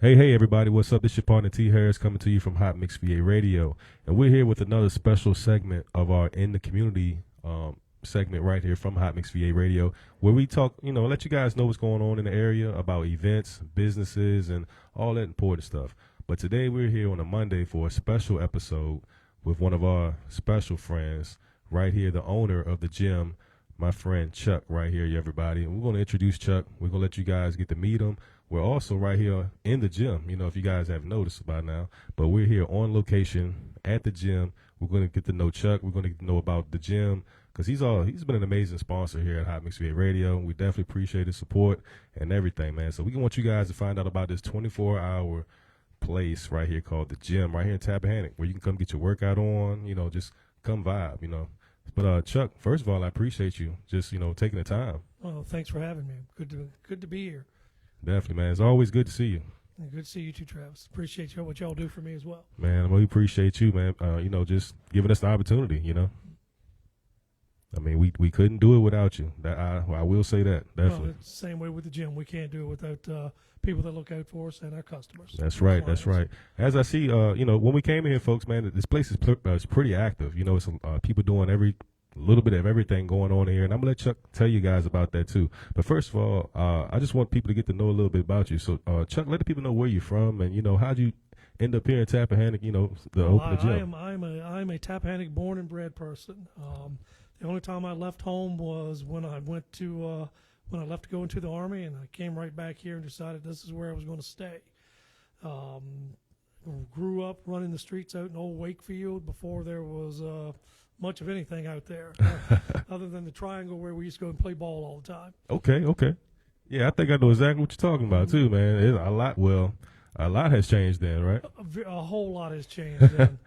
Hey, everybody, what's up? This is your partner T. Harris coming to you from Hot Mix VA Radio. And we're here with another special segment of our In the Community segment right here from Hot Mix VA Radio, where we talk, let you guys know what's going on in the area about events, businesses, and all that important stuff. But today we're here on a Monday for a special episode with one of our special friends right here, the owner of the gym, my friend Chuck right here, everybody. And we're going to introduce Chuck. We're going to let you guys get to meet him. We're also right here in the gym, if you guys haven't noticed by now. But we're here on location at the gym. We're going to get to know Chuck. We're going to get to know about the gym because he's been an amazing sponsor here at Hot Mix VA Radio. We definitely appreciate his support and everything, man. So we want you guys to find out about this 24-hour place right here called the gym right here in Tappahannock where you can come get your workout on, just come vibe, But Chuck, first of all, I appreciate you just, taking the time. Well, thanks for having me. Good to be here. Definitely, man. It's always good to see you. And good to see you too, Travis. Appreciate what y'all do for me as well. Man, we appreciate you, man. Just giving us the opportunity, I mean, we couldn't do it without you. That I will say that, definitely. Well, it's the same way with the gym. We can't do it without people that look out for us and our customers. That's right. That's right. As I see, when we came in here, folks, man, this place is pretty active. It's people doing a little bit of everything going on here, and I'm going to let Chuck tell you guys about that, too. But first of all, I just want people to get to know a little bit about you. So, Chuck, let the people know where you're from and, how'd you end up here in Tappahannock, open the gym. I'm a Tappahannock born and bred person. The only time I left home was when I left to go into the Army, and I came right back here and decided this is where I was going to stay. Grew up running the streets out in Old Wakefield before there was much of anything out there, other than the triangle where we used to go and play ball all the time. Okay. Yeah, I think I know exactly what you're talking about, too, man. A lot has changed then, right? A whole lot has changed then.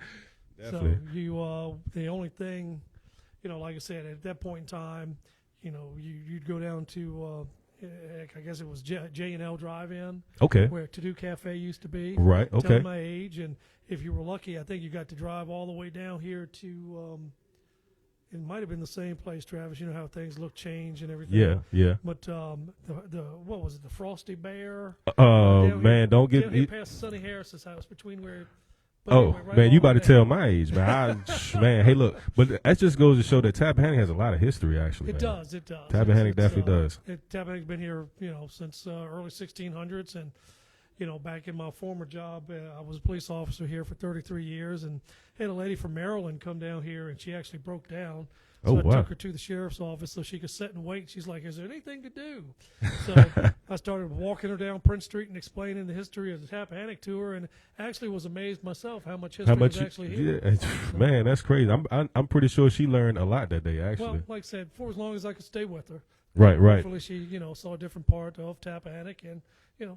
Definitely. So the only thing, like I said, at that point in time, you'd go down to, I guess it was J&L Drive-In. Okay. Where To-Do Cafe used to be. Right, okay. Tell my age, and if you were lucky, I think you got to drive all the way down here to, it might have been the same place, Travis. You know how things look change and everything. Yeah. But what was it, the Frosty Bear? Man, don't get it past Sonny Harris's house between where. Man, you about to tell my age, man. Man, hey, look, but that just goes to show that Tappahannock has a lot of history, actually. It does. Tappahannock definitely does. Tappahannock's been here, since early 1600s, and back in my former job, I was a police officer here for 33 years, and had a lady from Maryland come down here, and she actually broke down. So I took her to the sheriff's office so she could sit and wait. She's like, "Is there anything to do?" So I started walking her down Prince Street and explaining the history of the Tappahannock to her, and actually was amazed myself how much history is actually here. Yeah, man, that's crazy. I'm pretty sure she learned a lot that day, actually. Well, like I said, for as long as I could stay with her. Right. Hopefully she, saw a different part of Tappahannock and,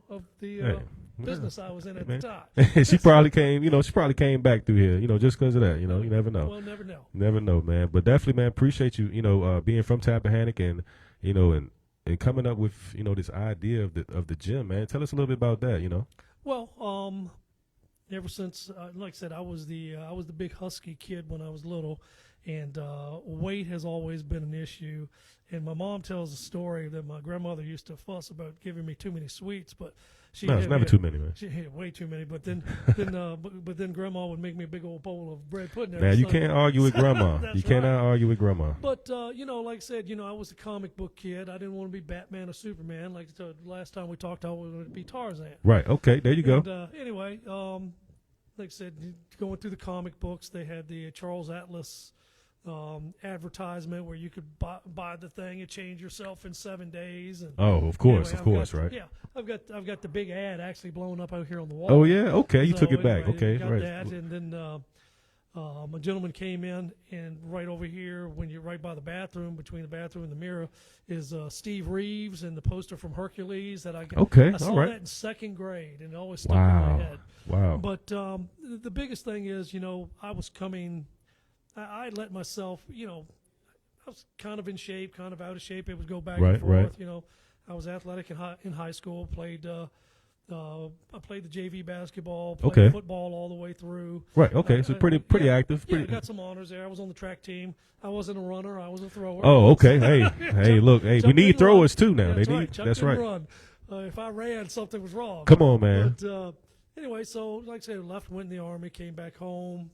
of the business I was in at the time. She probably came back through here, just because of that. You never know. Well, never know. Never know, man. But definitely, man, appreciate you, being from Tappahannock and, and coming up with, this idea of the gym, man. Tell us a little bit about that, Well, ever since, like I said, I was the big husky kid when I was little, and weight has always been an issue. And my mom tells a story that my grandmother used to fuss about giving me too many sweets, but it's never too many, man. She had way too many, but then grandma would make me a big old bowl of bread pudding. Now you can't argue with grandma. You cannot argue with grandma. But like I said, I was a comic book kid. I didn't want to be Batman or Superman. Like the last time we talked, I wanted to be Tarzan. Right. Okay. There you go. And, anyway, like I said, going through the comic books, they had the Charles Atlas advertisement where you could buy the thing and change yourself in 7 days. And of course, right? Yeah, I've got the big ad actually blown up out here on the wall. Oh yeah, okay, you took it anyway, back. Okay, got right. That, and then a gentleman came in, and right over here, when you're right by the bathroom, between the bathroom and the mirror, is Steve Reeves and the poster from Hercules that I got. Okay, I saw all right. that in second grade, and it always stuck in my head. Wow. But the biggest thing is, I was coming. I let myself, I was kind of in shape, kind of out of shape. It would go back and forth. Right. I was athletic in high school. Played I played the JV basketball. Played football all the way through. Right. Okay. So pretty active. I got some honors there. I was on the track team. I wasn't a runner. I was a thrower. Oh, okay. Hey, look. Hey, we need throwers too now. That's right. That's right. Run. If I ran, something was wrong. Come on, man. But anyway, so like I said, left, went in the Army, came back home,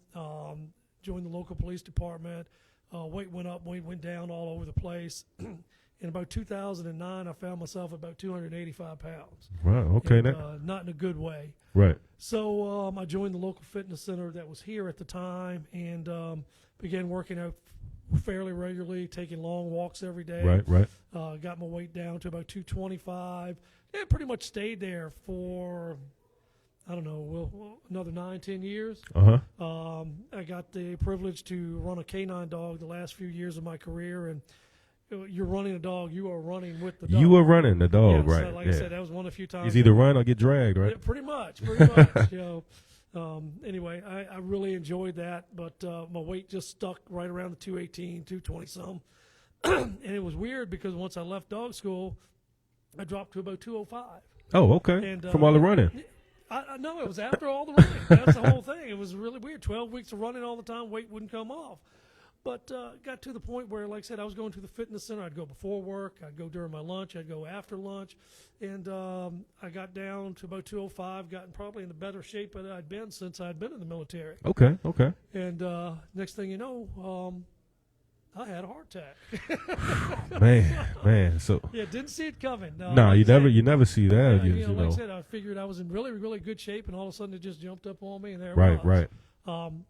joined the local police department. Weight went up, weight went down all over the place. In about 2009, I found myself about 285 pounds. Wow. Okay. And, not in a good way. Right. So I joined the local fitness center that was here at the time and began working out fairly regularly, taking long walks every day. Right. Got my weight down to about 225. And pretty much stayed there for, I don't know, another 9-10 years. I got the privilege to run a canine dog the last few years of my career, and you're running a dog, you are running with the dog. You were running the dog, yeah, right? So like I said, that was one of the few times. He's either run or get dragged, right? Yeah, pretty much. Anyway, I really enjoyed that, but my weight just stuck right around the 218, 220 some. And it was weird because once I left dog school, I dropped to about 205. Oh, okay. And, from all the running. I know it was after all the running. That's the whole thing. It was really weird. 12 weeks of running all the time, weight wouldn't come off. But got to the point where, like I said, I was going to the fitness center. I'd go before work. I'd go during my lunch. I'd go after lunch. And I got down to about 205, gotten probably in the better shape that I'd been since I'd been in the military. Okay. And next thing you know, I had a heart attack. man. So yeah, didn't see it coming. no, like you never see that. Like I said, I figured I was in really, really good shape, and all of a sudden it just jumped up on me, and there it was. Right.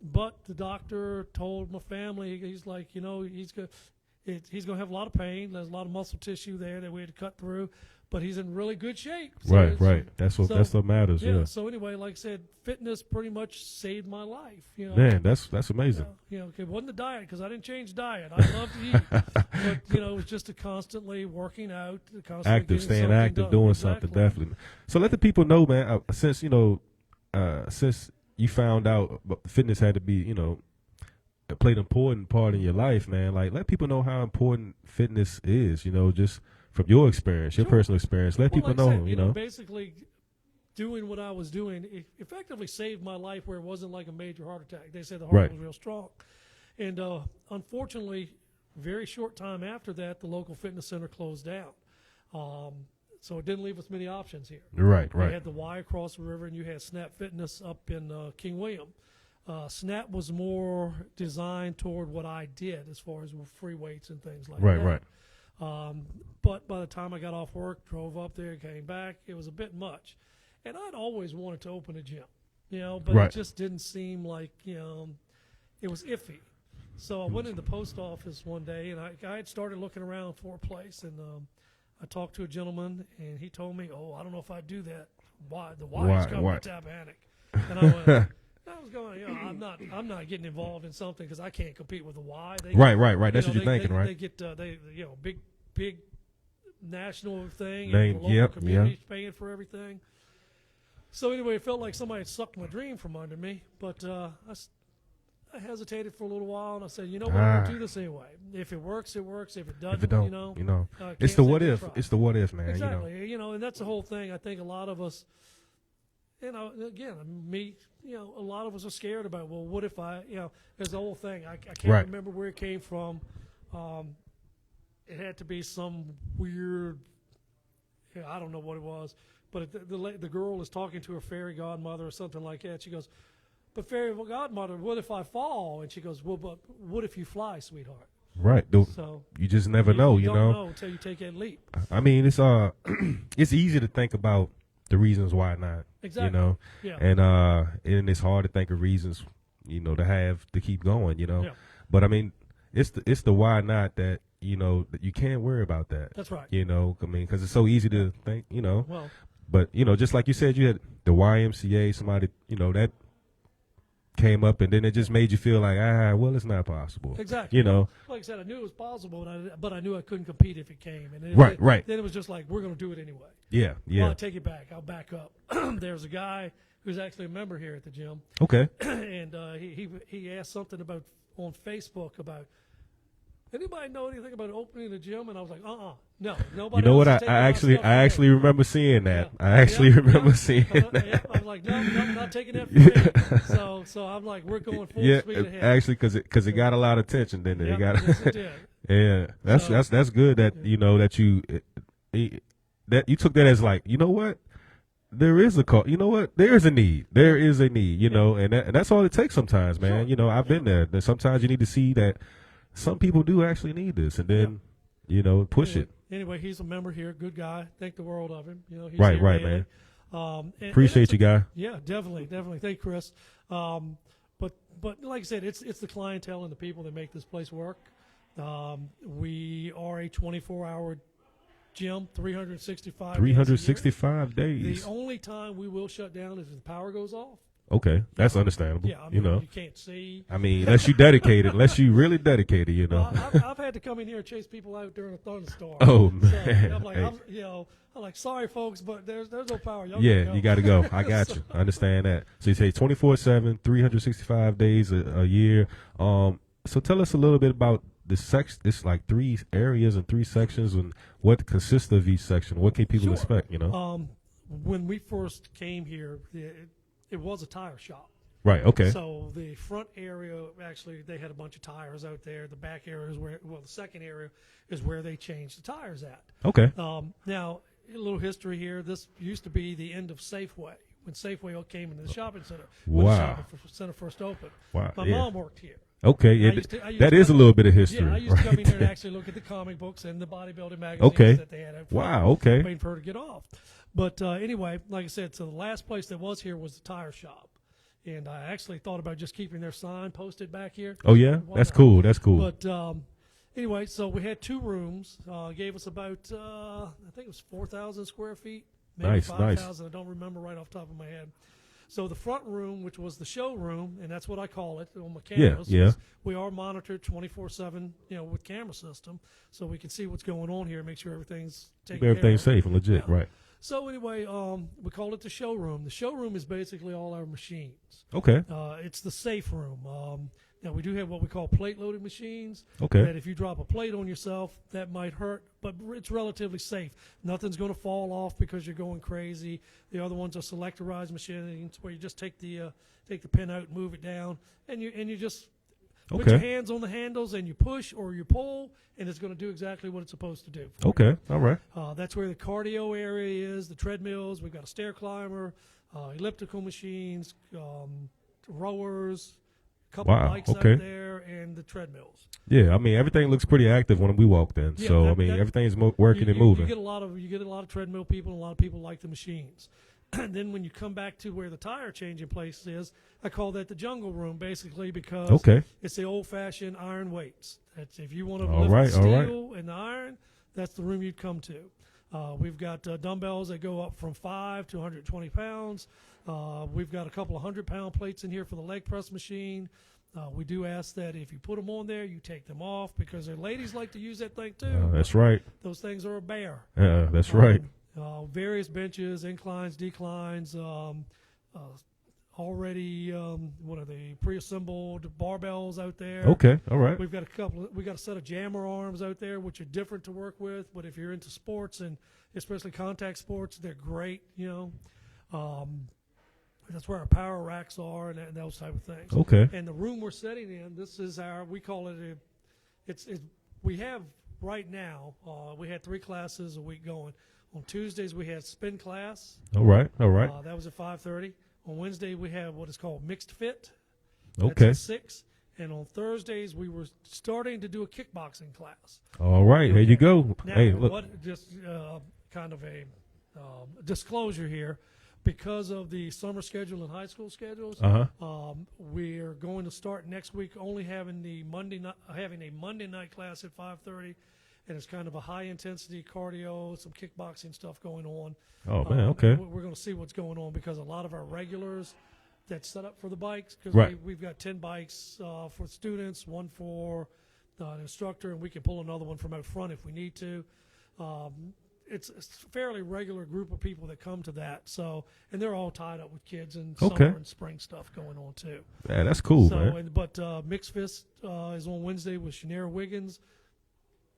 But the doctor told my family, he's like, he's going to have a lot of pain. There's a lot of muscle tissue there that we had to cut through, but he's in really good shape. So right. That's what matters. Yeah. So anyway, like I said, fitness pretty much saved my life. Man, that's amazing. It wasn't the diet because I didn't change diet. I love to eat, but it was just a constantly working out, constantly staying active, done. doing Exactly. something definitely. So let the people know, man. Since you found out fitness had to be, played an important part in your life, man. Like, let people know how important fitness is, just from your experience, your personal experience. Let people know, Basically, doing what I was doing, it effectively saved my life where it wasn't like a major heart attack. They said the heart was real strong. And unfortunately, very short time after that, the local fitness center closed down. So it didn't leave us many options here. Right. You had the Y across the river, and you had Snap Fitness up in King William. Snap was more designed toward what I did as far as free weights and things like that. Right. But by the time I got off work, drove up there, came back, it was a bit much. And I'd always wanted to open a gym, but it just didn't seem like, it was iffy. So I went in the post office one day, and I had started looking around for a place, and I talked to a gentleman, and he told me, I don't know if I'd do that. Why? The Y is coming to Tappahannock. And I went, I was going, I'm not getting involved in something because I can't compete with the Y. Right. That's what you're thinking, right? They get, big national thing. Name, and the local community's paying for everything. So anyway, it felt like somebody had sucked my dream from under me. But I hesitated for a little while, and I said, I'm going to do this anyway. If it works, it works. If it doesn't, if it don't, it's the what if. It's the what if, man. Exactly. And that's the whole thing. I think a lot of us, again, me, a lot of us are scared about, well, what if there's the whole thing. I can't remember where it came from. It had to be some weird, I don't know what it was, but the girl is talking to her fairy godmother or something like that. She goes, but fairy godmother, what if I fall? And she goes, well, but what if you fly, sweetheart? Right. So you just never know, you don't know until you take that leap. I mean, it's it's easy to think about the reasons why not. Exactly. Yeah. And it's hard to think of reasons, to keep going, Yeah. But I mean, it's the why not that that you can't worry about that. That's right. I mean, because it's so easy to think, Well, but just like you said, you had the YMCA, somebody, that came up, and then it just made you feel like, well, it's not possible. Exactly. Like I said, I knew it was possible, but I knew I couldn't compete if it came. And right. Then it was just like, we're going to do it anyway. Yeah. Well, I'll take it back. I'll back up. There's a guy who's actually a member here at the gym. Okay. And he asked something on Facebook about, anybody know anything about opening a gym? And I was like, no, nobody. You know what? I actually remember seeing that. Yeah. I actually remember seeing that. Yeah. I was like, no, I'm not taking that from me. So I'm like, we're going full speed ahead. Actually, because it got a lot of attention, didn't it? Yes, it did. Yeah, that's good that that you that you took that as like, you know what? There is a call. You know what? There is a need. There is a need. You know, and that's all it takes sometimes, man. Sure. You know, I've been there. That sometimes you need to see that some people do actually need this, and then you know, push it. Anyway, he's a member here. Good guy. Think the world of him. You know, he's Right, here right, daily. man. And Appreciate you, guy. Yeah, definitely. Thank you, Chris. But like I said, it's the clientele and the people that make this place work. We are a 24-hour gym, 365 365 days. days. The only time we will shut down is if the power goes off. Okay, that's understandable. Yeah, I mean, you know, you can't see. I mean, unless you dedicated, unless you really dedicated, you know. I've had to come in here and chase people out during a thunderstorm. Oh So, man, I'm like, Hey. I'm like, sorry folks, but there's no power. Y'all Yeah, gotta go. you got to go. I got you. I understand that. So you say 24/7, 365 days a year. So tell us a little bit about the It's like 3 areas and 3 sections, and what consists of each section. What can people Sure. expect? You know. When we first came here, it was a tire shop. Right. Okay. So the front area, actually, they had a bunch of tires out there. The back area is the second area is where they changed the tires at. Okay. Now, a little history here. This used to be the end of Safeway. When Safeway came into the shopping center, when the Wow. shopping center first opened. Wow. My Yeah. mom worked here. Okay. Yeah, that is a little bit of history. Yeah, I used to come in right here and there. actually look at the comic books and the bodybuilding magazines Okay. that they had out front, Wow. Okay. waiting for her to get off. But anyway, like I said, so the last place that was here was the tire shop. And I actually thought about just keeping their sign posted back here. Oh yeah, Why that's not? cool. That's cool. But anyway, so we had 2 rooms. Gave us about, I think it was 4,000 square feet. Maybe Nice, 5,000. I don't remember right off the top of my head. So the front room, which was the showroom, and that's what I call it on my cameras. Yeah. We are monitored 24/7, with camera system, so we can see what's going on here and make sure everything's taken Keep everything care of. safe and legit. Yeah. Right. So anyway, we call it the showroom. The showroom is basically all our machines. Okay. It's the safe room. Now we do have what we call plate-loaded machines. Okay. That if you drop a plate on yourself, that might hurt, but it's relatively safe. Nothing's going to fall off because you're going crazy. The other ones are selectorized machines where you just take the pin out, move it down, and you just put your Okay. hands on the handles and you push or you pull, and it's going to do exactly what it's supposed to do. Okay. All right. That's where the cardio area is, the treadmills. We've got a stair climber, elliptical machines, rowers, a couple Wow, of bikes okay. out there, and the treadmills. Yeah. I mean, everything looks pretty active when we walked in. Yeah, So that- I mean, that- everything's working and moving. You get a lot of treadmill people, and a lot of people like the machines. And then when you come back to where the tire changing place is, I call that the jungle room, basically, because Okay. it's the old-fashioned iron weights. That's if you want to All lift right, the all right. steel and the iron, that's the room you'd come to. We've got dumbbells that go up from 5 to 120 pounds. We've got a couple of 100-pound plates in here for the leg press machine. We do ask that if you put them on there, you take them off because the ladies like to use that thing too. That's right. Those things are a bear. That's right. Various benches, inclines, declines, already what are they? Pre-assembled barbells out there. Okay. All right. We've got we got a set of jammer arms out there, which are different to work with. But if you're into sports and especially contact sports, they're great. That's where our power racks are and those type of things. Okay. And the room we're sitting in, this is we call it we have right now, we had 3 classes a week going. On Tuesdays, we had spin class. All right. All right. That was at 5:30. On Wednesday, we have what is called mixed fit. That's Okay. at 6. And on Thursdays, we were starting to do a kickboxing class. All right. Here you go. Now, Hey, look. just kind of a disclosure here. Because of the summer schedule and high school schedules, we're going to start next week only having a Monday night class at 5:30, and it's kind of a high intensity cardio, some kickboxing stuff going on. Oh man. Okay. We're going to see what's going on because a lot of our regulars that's set up for the bikes because Right. we've got 10 bikes for students, 1 for an instructor, and we can pull another one from out front if we need to. It's a fairly regular group of people that come to that. So, and they're all tied up with kids and Okay. summer and spring stuff going on too. Yeah, that's cool, So, man. but Mixed Fist is on Wednesday with Shanaira Wiggins.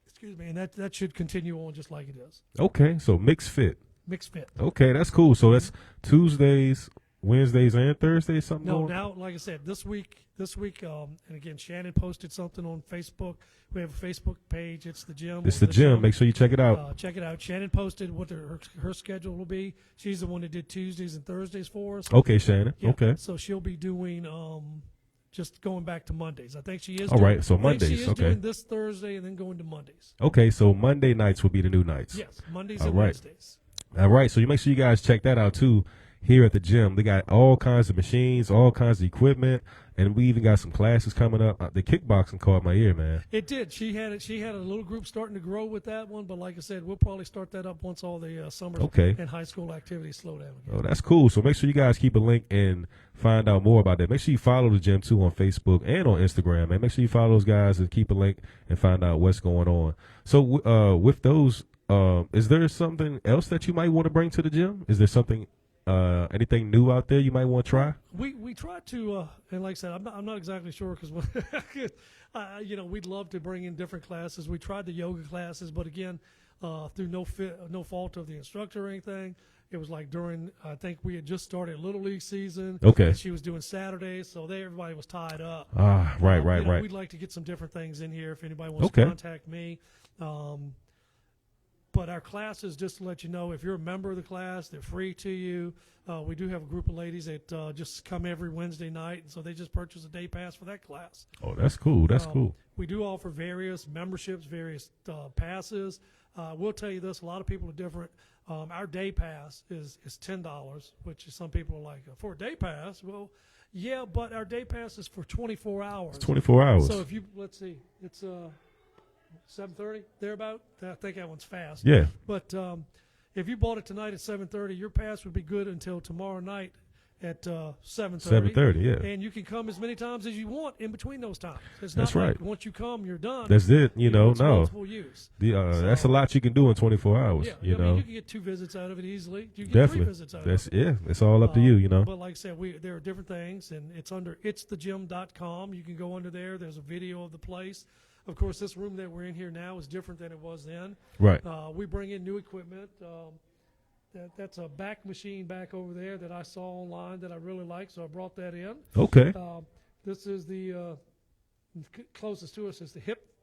Excuse me, and that should continue on just like it is. Okay. So mixed fit. Mixed Fit. Okay, that's cool. So that's Tuesdays Wednesdays and Thursdays, something No, going? now, like I said, this week, and again, Shannon posted something on Facebook. We have a Facebook page. It's the gym. It's the gym. Make sure you check it out. Check it out. Shannon posted what her schedule will be. She's the one that did Tuesdays and Thursdays for us. Okay, Shannon. Yeah, Okay. So she'll be doing just going back to Mondays. I think she is. All right, so I think Mondays, She is okay. doing this Thursday and then going to Mondays. Okay, so Monday nights will be the new nights. Yes, Mondays All and right. Wednesdays. All right, so you make sure you guys check that out too. Here at the gym, they got all kinds of machines, all kinds of equipment, and we even got some classes coming up. The kickboxing caught my ear, man. It did. She had a little group starting to grow with that one, but like I said, we'll probably start that up once all the summer Okay. and high school activities slow down again. Oh, that's cool. So make sure you guys keep a link and find out more about that. Make sure you follow the gym too on Facebook and on Instagram, man. Make sure you follow those guys and keep a link and find out what's going on. So with those, is there something else that you might want to bring to the gym? Is there something? Anything new out there you might want to try? We try to, and like I said, I'm not exactly sure because, we'd love to bring in different classes. We tried the yoga classes, but again, through no fault of the instructor or anything, it was like during, I think we had just started Little League season. Okay. And she was doing Saturdays, so everybody was tied up. Right. We'd like to get some different things in here if anybody wants Okay. to contact me. But our classes, just to let you know, if you're a member of the class, they're free to you. We do have a group of ladies that just come every Wednesday night, and so they just purchase a day pass for that class. Oh, that's cool. That's cool. We do offer various memberships, various passes. We'll tell you this, a lot of people are different. Our day pass is $10, which is some people are like, for a day pass? Well, yeah, but our day pass is for 24 hours. It's 24 hours. So if you, let's see, it's 7:30 thereabout. I think that one's fast. Yeah. But if you bought it tonight at 7:30, your pass would be good until tomorrow night at 7:30. 7:30, yeah. And you can come as many times as you want in between those times. It's That's not like right. once you come, you're done. That's it. It's No. multiple use. That's a lot you can do in 24 hours. Yeah, You I know. mean, you can get 2 visits out of it easily. You can get Definitely. 3 visits out That's of it. yeah. It's all up to you. You know. But like I said, there are different things, and it's under itsthegym.com. You can go under there. There's a video of the place. Of course, this room that we're in here now is different than it was then. Right. We bring in new equipment. That's a back machine back over there that I saw online that I really like, so I brought that in. Okay. This is the closest to us is the hip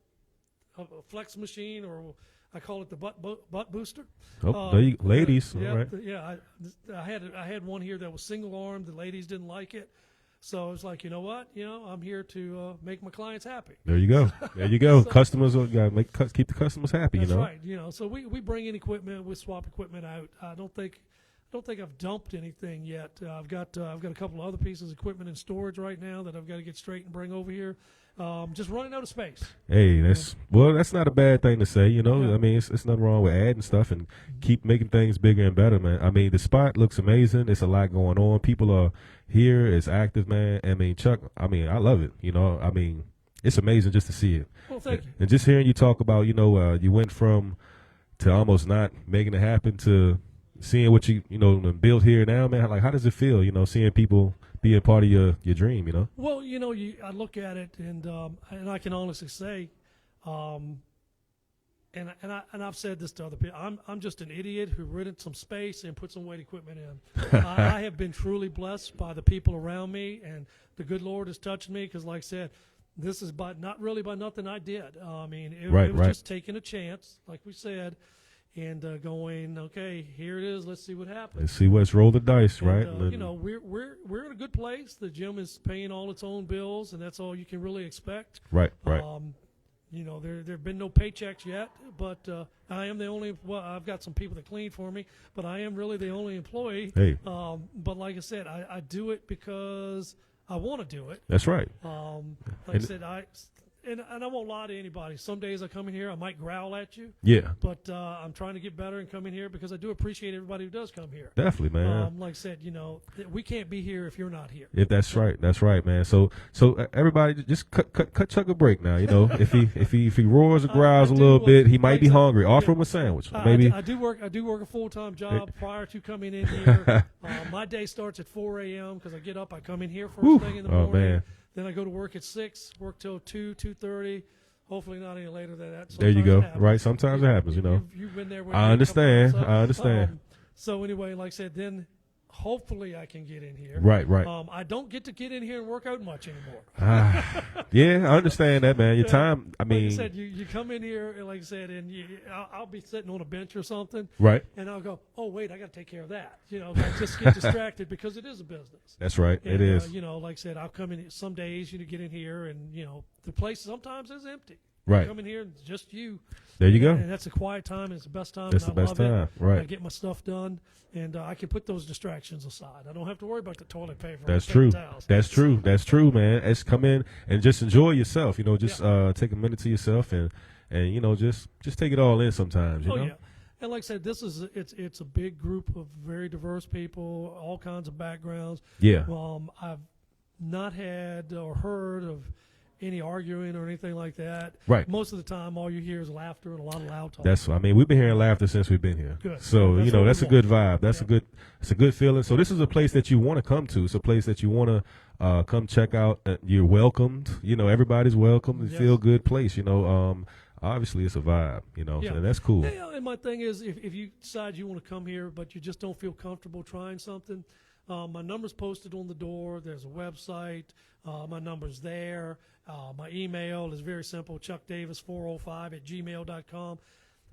flex machine, or I call it the butt booster. Ladies. Yeah, all right. I had one here that was single armed. The ladies didn't like it. So I was like, you know what? I'm here to make my clients happy. There you go. There you go. So- Customers keep the customers happy. That's you know. right. So we bring in equipment, we swap equipment out. I don't think I've dumped anything yet. I've got a couple of other pieces of equipment in storage right now that I've got to get straight and bring over here. Just running out of space. Hey, that's not a bad thing to say. Yeah. I mean, it's nothing wrong with adding stuff and keep making things bigger and better, man. I mean, the spot looks amazing. There's a lot going on. People are here. It's active, man. I mean, Chuck. I mean, I love it. I mean, it's amazing just to see it. Well, thank you. And just hearing you talk about, you went from to almost not making it happen to seeing what you built here now, man. Like, how does it feel? Seeing people be a part of your dream. Well, I look at it and I can honestly say, and I've said this to other people. I'm just an idiot who rented some space and put some weight equipment in. I have been truly blessed by the people around me, and the good Lord has touched me because, like I said, this is not really by nothing I did. I mean, it was just taking a chance, like we said, and going, okay, here it is. Let's see what happens. Let's see what's roll the dice, right? We're in a good place. The gym is paying all its own bills, and that's all you can really expect. Right. There have been no paychecks yet, but I am the only. Well, I've got some people that clean for me, but I am really the only employee. Hey. But like I said, I do it because I want to do it. That's right. I said, and I won't lie to anybody. Some days I come in here, I might growl at you. Yeah. But I'm trying to get better and come in here because I do appreciate everybody who does come here. Definitely, man. Like I said, we can't be here if you're not here. If that's right, man. So everybody just cut Chuck a break now. If he roars or growls a little bit, he might be hungry. Offer him a sandwich, maybe. I do work a full-time job prior to coming in here. My day starts at 4 a.m. because I get up, I come in here first thing in the morning. Man. Then I go to work at 6, work till 2:30. Hopefully not any later than that. There you go. Sometimes it happens. Right. Sometimes it happens. You've been there. I understand. I understand. So anyway, like I said, then hopefully I can get in here. Right. I don't get in here and work out much anymore. Yeah, I understand that, man. Your time, I mean. Like I said, you come in here, and like I said, and I'll be sitting on a bench or something. Right. And I'll go, oh, wait, I got to take care of that. I just get distracted because it is a business. That's right. And, it is. like I said, I'll come in some days, get in here, and, the place sometimes is empty. Right. You come in here, and it's just you. There you go. And that's a quiet time, and it's the best time. That's the best time. Right. I get my stuff done, and I can put those distractions aside. I don't have to worry about the toilet paper. That's or true. towels. That's true. That's true, man. Just come in and just enjoy yourself. Just take a minute to yourself and just take it all in sometimes. You know? Yeah. And like I said, it's a big group of very diverse people, all kinds of backgrounds. Yeah. I've not had or heard of any arguing or anything like that. Right. Most of the time, all you hear is laughter and a lot of loud talk. We've been hearing laughter since we've been here. Good. So that's a good vibe. That's Yeah. it's a good feeling. So this is a place that you want to come to. It's a place that you want to come check out. You're welcomed. Everybody's welcome. It's a Yes. feel good place. Obviously it's a vibe. Yeah. And that's cool. Yeah, and my thing is, if you decide you want to come here, but you just don't feel comfortable trying something, my number's posted on the door. There's a website. My number's there. My email is very simple, chuckdavis405@gmail.com.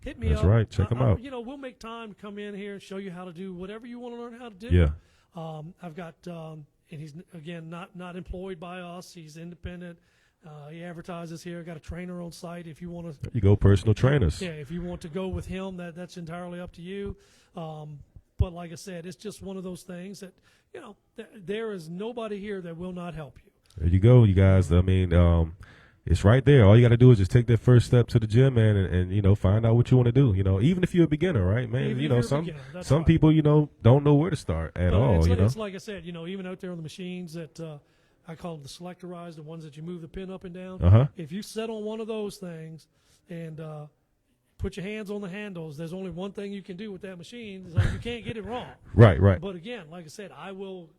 Hit me up. That's right. Check them out. We'll make time to come in here and show you how to do whatever you want to learn how to do. Yeah. I've got, and he's, again, not employed by us. He's independent. He advertises here. I've got a trainer on site if you want to. There you go, personal trainers. Yeah, if you want to go with him, that's entirely up to you. But like I said, it's just one of those things that, there is nobody here that will not help you. There you go, you guys. I mean, it's right there. All you got to do is just take that first step to the gym, man, and find out what you want to do. Even if you're a beginner, right, man? Even if you're a some beginner, that's some right. people, don't know where to start at all. It's like I said, even out there on the machines that I call them the selectorized, the ones that you move the pin up and down. Uh-huh. If you sit on one of those things and put your hands on the handles, there's only one thing you can do with that machine. Is you can't get it wrong. Right. But again, like I said, I will.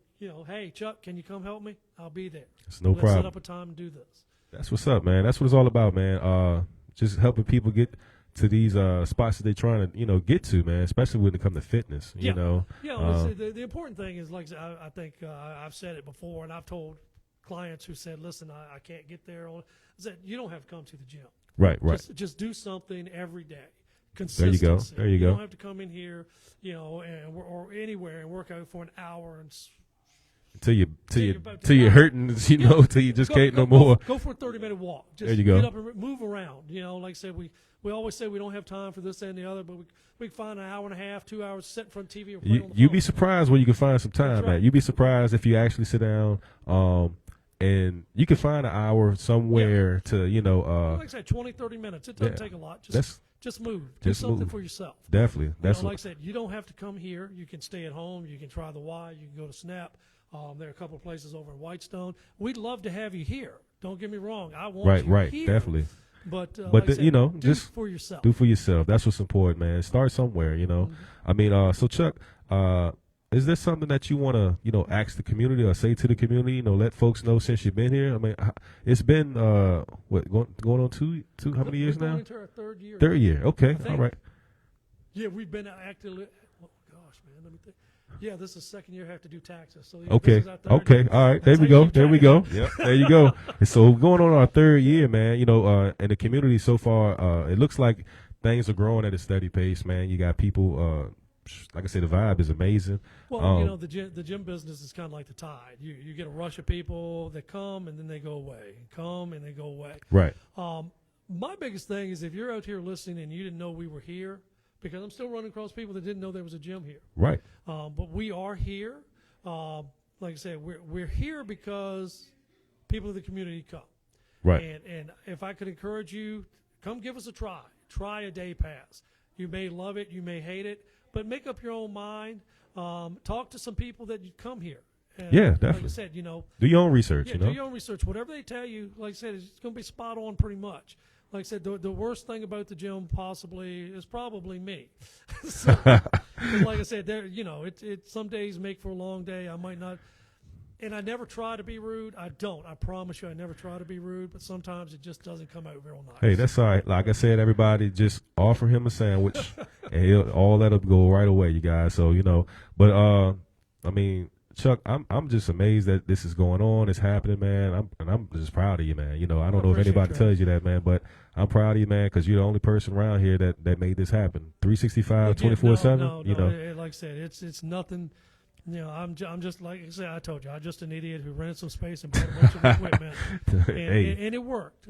Hey Chuck, can you come help me? I'll be there. It's no Let's problem. set up a time and do this. That's what's up, man. That's what it's all about, man. Just helping people get to these spots that they're trying to, get to, man. Especially when it comes to fitness, Yeah. know. The important thing is, like I think I've said it before, and I've told clients who said, "Listen, I can't get there." I said, "You don't have to come to the gym. Right. Just do something every day. There Consistency. you go. You don't have to come in here, or anywhere and work out for an hour and." Till you're hurting, till you just can't no more. Go for a 30-minute walk. Just there you go. Get up and move around. Like I said, we always say we don't have time for this and the other, but we can find an hour and a half, 2 hours, sit in front of TV or play on the You'd phone. be surprised where you can find some time That's right. at. You'd be surprised if you actually sit down, and you can find an hour somewhere to, like I said, 20, 30 minutes. It doesn't take a lot. Just move. Do something for yourself. Definitely. That's like I said, you don't have to come here. You can stay at home. You can try the Y. You can go to Snap. There are a couple of places over in Whitestone. We'd love to have you here. Don't get me wrong. I want you here. Definitely. But like I said, do just for yourself. Do for yourself. That's what's important, man. Start somewhere. Mm-hmm. I mean, so Chuck, is there something that you want to, ask the community or say to the community? Let folks know since you've been here. I mean, it's been going on two? How many years We're now? going into our third year. Third year. Okay. All right. Yeah, we've been actively. Oh gosh, man, let me think. Yeah, this is the second year I have to do taxes. So Okay. This is our third Okay. year. All right. That's There we how go. you There we track go. it. Yep. There you go. And so going on our third year, man. In the community so far, it looks like things are growing at a steady pace, man. You got people. Like I said, the vibe is amazing. Well, the gym business is kind of like the tide. You get a rush of people that come and then they go away, come and they go away. Right. My biggest thing is if you're out here listening and you didn't know we were here, because I'm still running across people that didn't know there was a gym here. Right. But we are here. Like I said, we're here because people of the community come. Right. And if I could encourage you, come give us a try. Try a day pass. You may love it, you may hate it, but make up your own mind. Talk to some people that you come here. And Yeah, definitely. Like I said, Do your own research. do your own research. Whatever they tell you, like I said, it's going to be spot on pretty much. Like I said, the worst thing about the gym possibly is probably me. So, 'cause like I said, it some days make for a long day. I might not, and I never try to be rude. I don't. I promise you, I never try to be rude. But sometimes it just doesn't come out real nice. Hey, that's all right. Like I said, everybody just offer him a sandwich, and all that'll go right away, you guys. So but I mean, Chuck, I'm just amazed that this is going on. It's happening, man. I'm just proud of you, man. You know, I don't know if appreciate anybody you. tells you that, man, but I'm proud of you, man, because you're the only person around here that made this happen. 365, 24/7. No, You know, like I said, it's nothing. You know, I'm just like I said. I told you, I'm just an idiot who rented some space and bought a bunch of equipment, and it worked.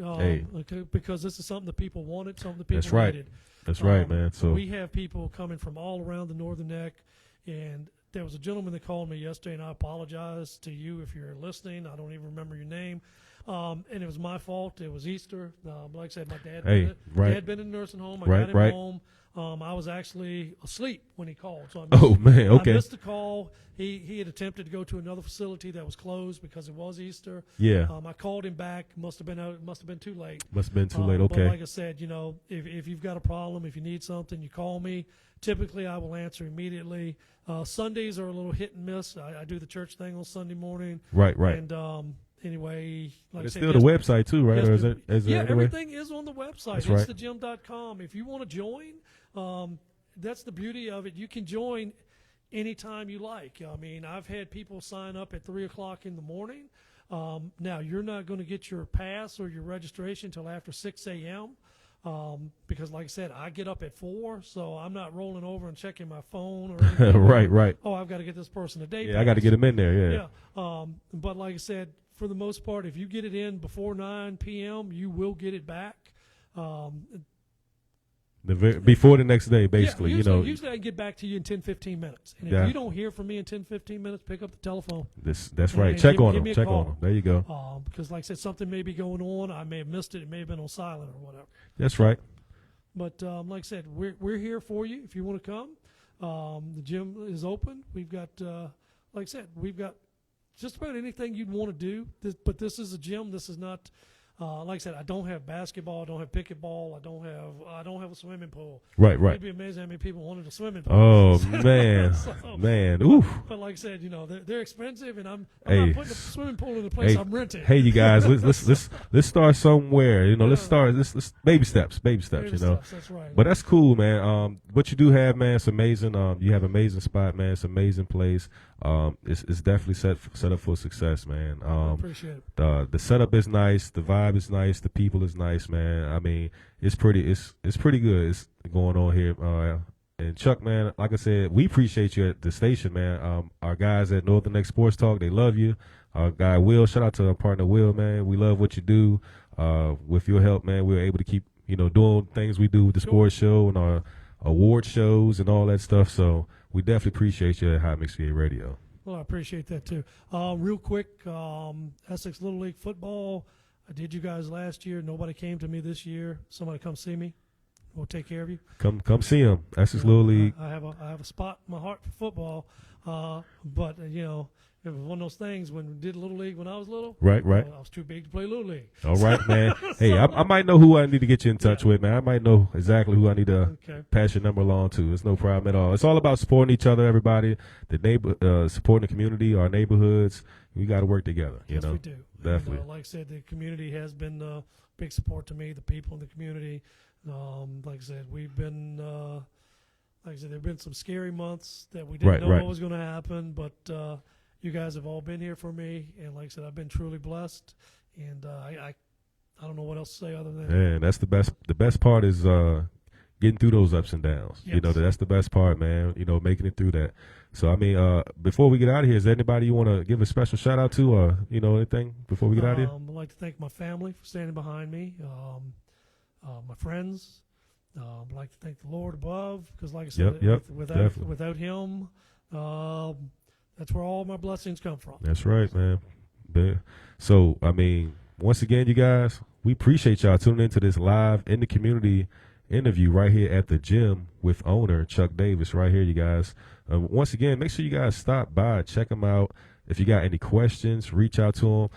Because this is something that people wanted, something that people That's right. needed. That's right, man. So we have people coming from all around the Northern Neck, and there was a gentleman that called me yesterday, and I apologize to you if you're listening. I don't even remember your name. And it was my fault. It was Easter. Like I said, my dad had been in a nursing home. I got him home. I was actually asleep when he called. So I missed the call. He had attempted to go to another facility that was closed because it was Easter. Yeah. I called him back. Must have been too late. Must have been too late. Okay. But like I said, you know, if you've got a problem, if you need something, you call me. Typically, I will answer immediately. Sundays are a little hit and miss. I do the church thing on Sunday morning. Right. And anyway, like it's I said, still the website too, right? Or is it? Everything is on the website. That's It's right. thegym.com. If you want to join, that's the beauty of it. You can join anytime you like. I mean, I've had people sign up at 3 o'clock in the morning. Now, you're not going to get your pass or your registration until after 6 a.m. Because, like I said, I get up at 4, so I'm not rolling over and checking my phone or anything. Right. Oh, I've got to get this person a day pass. Yeah, I got to get them in there. Yeah. But like I said, for the most part, if you get it in before 9 p.m., you will get it back. Before the next day, basically, Usually I can get back to you in 10, 15 minutes. And if Yeah. you don't hear from me in 10, 15 minutes, pick up the telephone. That's right. Check on them. Check on them. There you go. Because, like I said, something may be going on. I may have missed it. It may have been on silent or whatever. That's right. But like I said, we're here for you if you want to come. The gym is open. We've got, like I said, we've got just about anything you'd want to do. But this is a gym. This is not. Like I said, I don't have basketball. I don't have pickleball. I don't have a swimming pool. Right. It'd be amazing how many people wanted a swimming pool. Oh man, man, oof. But like I said, they're expensive, and I'm Hey. not putting a swimming pool in the place I'm renting. Hey, you guys, let's start somewhere. Let's baby steps. Baby steps, that's right. But that's cool, man. What you do have, man, it's amazing. You have an amazing spot, man. It's an amazing place. It's definitely set up for success, man. I appreciate it. The setup is nice, the vibe is nice, the people is nice, man. I mean, it's pretty good. It's going on here. And Chuck, man, like I said, we appreciate you at the station, man. Our guys at Northern Next Sports Talk, they love you. Our guy Will, shout out to our partner Will, man. We love what you do. With your help, man, we were able to keep doing things we do with the sports show and our award shows and all that stuff. So we definitely appreciate you at Hot Mix VA Radio. Well, I appreciate that too. Real quick, Essex Little League football. I did you guys last year. Nobody came to me this year. Somebody come see me. We'll take care of you. Come see him. Essex Little League. I have a spot in my heart for football, but it was one of those things when we did Little League when I was little. Right. I was too big to play Little League. All right, man. Hey, I might know who I need to get you in touch with, man. I might know exactly who I need to pass your number along to. It's no problem at all. It's all about supporting each other, everybody. The supporting the community, our neighborhoods. We got to work together. Yes, we do. Definitely. And, like I said, the community has been a big support to me. The people in the community. Like I said, we've been. Like I said, there have been some scary months that we didn't know what was going to happen, but. You guys have all been here for me, and like I said, I've been truly blessed, and I don't know what else to say other than man, that's the best. The best part is getting through those ups and downs. Yes. That's the best part, man. Making it through that. So I mean, before we get out of here, is there anybody you want to give a special shout out to, or anything before we get out of here? I'd like to thank my family for standing behind me, my friends. I'd like to thank the Lord above, because like I said, without Him. That's where all my blessings come from. That's right, man. So, I mean, once again, you guys, we appreciate y'all tuning into this live in the community interview right here at the gym with owner Chuck Davis right here, you guys. Once again, make sure you guys stop by, check him out. If you got any questions, reach out to him.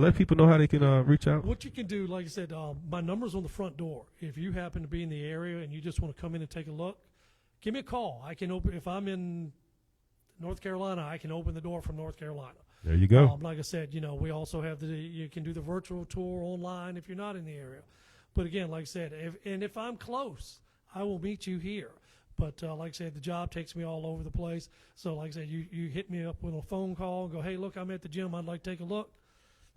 Let people know how they can reach out. What you can do, like I said, my number's on the front door. If you happen to be in the area and you just want to come in and take a look, give me a call. I can open, if I'm in North Carolina, I can open the door from North Carolina. There you go. Like I said, we also have you can do the virtual tour online if you're not in the area. But again, like I said, if I'm close, I will meet you here. But like I said, the job takes me all over the place. So like I said, you hit me up with a phone call and go, hey, look, I'm at the gym. I'd like to take a look.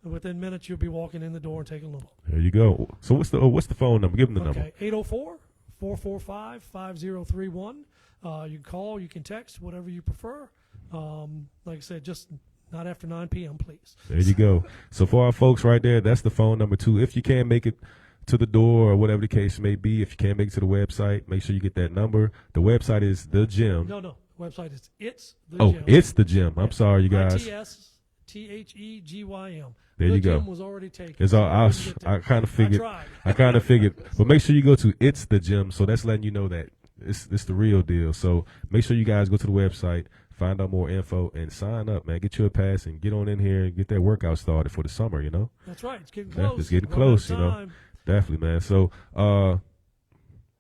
And within minutes, you'll be walking in the door and taking a look. There you go. So what's the phone number? Give them the number. Okay, 804-445-5031. You can call, you can text, whatever you prefer. Like I said, just not after 9 p.m., please. There you go. So for our folks right there, that's the phone number too. If you can't make it to the door or whatever the case may be, if you can't make it to the website, make sure you get that number. The website is The Gym. No. Website is It's The Oh, Gym. It's The Gym. I'm sorry, you guys. ITSTHEGYM. There the you go. gym was already taken. It's all, I kind of figured. I kind of figured. But make sure you go to It's The Gym. So that's letting you know that it's the real deal. So make sure you guys go to the website, find out more info, and sign up, man. Get you a pass and get on in here and get that workout started for the summer, you know? That's right. It's getting close. It's getting close, you know? Definitely, man. So,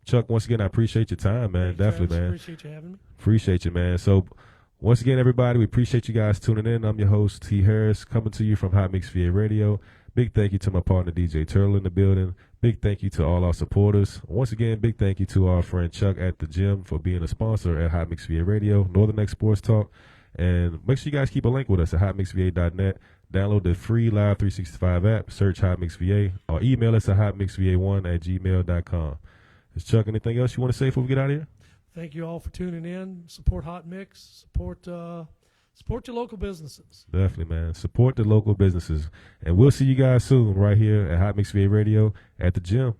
Chuck, once again, I appreciate your time, man. Thanks, Definitely, Travis. man. Appreciate you having me. Appreciate you, man. So, once again, everybody, we appreciate you guys tuning in. I'm your host, T. Harris, coming to you from Hot Mix VA Radio. Big thank you to my partner, DJ Turtle, in the building. Big thank you to all our supporters. Once again, big thank you to our friend Chuck at the gym for being a sponsor at Hot Mix VA Radio, Northern X Sports Talk. And make sure you guys keep a link with us at hotmixva.net. Download the free Live 365 app, search Hot Mix VA, or email us at hotmixva1@gmail.com. Is Chuck anything else you want to say before we get out of here? Thank you all for tuning in. Support Hot Mix. Support your local businesses. Definitely, man. Support the local businesses. And we'll see you guys soon right here at Hot Mix VA Radio at the gym.